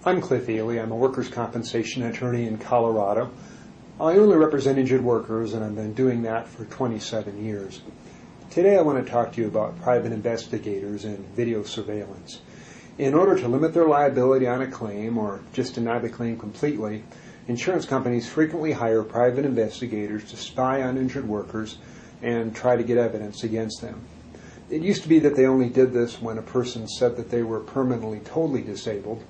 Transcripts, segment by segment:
I'm Cliff Eley. I'm a workers' compensation attorney in Colorado. I only represent injured workers, and I've been doing that for 27 years. Today I want to talk to you about private investigators and video surveillance. In order to limit their liability on a claim or just deny the claim completely, insurance companies frequently hire private investigators to spy on injured workers and try to get evidence against them. It used to be that they only did this when a person said that they were permanently totally disabled,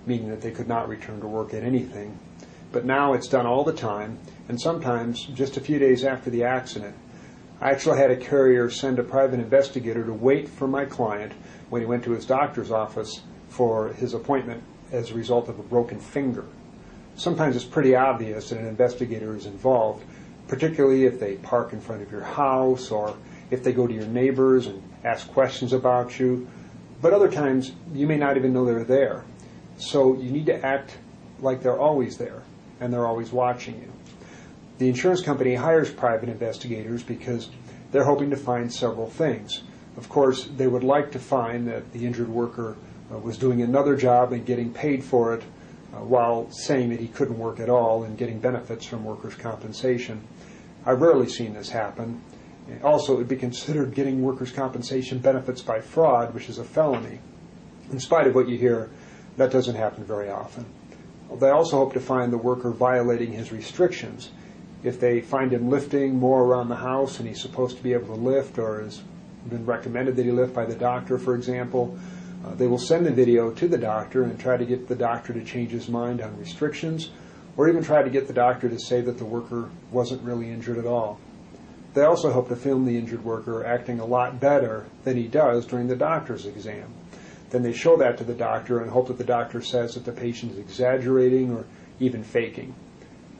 meaning that they could not return to work at anything. But now it's done all the time, and sometimes just a few days after the accident. I actually had a carrier send a private investigator to wait for my client when he went to his doctor's office for his appointment as a result of a broken finger. Sometimes it's pretty obvious that an investigator is involved, particularly if they park in front of your house or if they go to your neighbors and ask questions about you. But other times you may not even know they're there. So you need to act like they're always there and they're always watching you. The insurance company hires private investigators because they're hoping to find several things. Of course, they would like to find that the injured worker was doing another job and getting paid for it while saying that he couldn't work at all and getting benefits from workers' compensation. I've rarely seen this happen. Also, it would be considered getting workers' compensation benefits by fraud, which is a felony. In spite of what you hear, that doesn't happen very often. They also hope to find the worker violating his restrictions. If they find him lifting more around the house and he's supposed to be able to lift, or has been recommended that he lift by the doctor, for example, they will send the video to the doctor and try to get the doctor to change his mind on restrictions, or even try to get the doctor to say that the worker wasn't really injured at all. They also hope to film the injured worker acting a lot better than he does during the doctor's exam. Then they show that to the doctor and hope that the doctor says that the patient is exaggerating or even faking.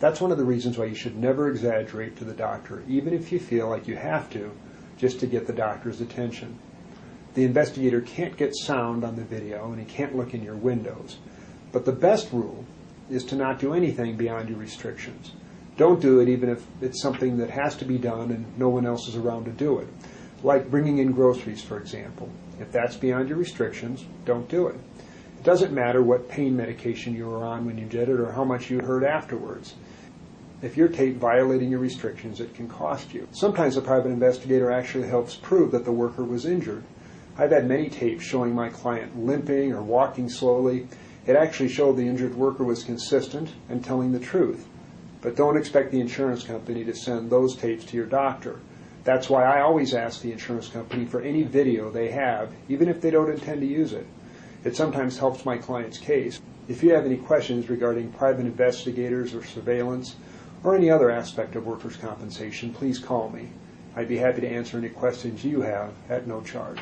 That's one of the reasons why you should never exaggerate to the doctor, even if you feel like you have to, just to get the doctor's attention. The investigator can't get sound on the video and he can't look in your windows. But the best rule is to not do anything beyond your restrictions. Don't do it even if it's something that has to be done and no one else is around to do it. Like bringing in groceries, for example. If that's beyond your restrictions, don't do it. It doesn't matter what pain medication you were on when you did it or how much you hurt afterwards. If you're taped violating your restrictions, it can cost you. Sometimes a private investigator actually helps prove that the worker was injured. I've had many tapes showing my client limping or walking slowly. It actually showed the injured worker was consistent and telling the truth. But don't expect the insurance company to send those tapes to your doctor. That's why I always ask the insurance company for any video they have, even if they don't intend to use it. It sometimes helps my client's case. If you have any questions regarding private investigators or surveillance or any other aspect of workers' compensation, please call me. I'd be happy to answer any questions you have at no charge.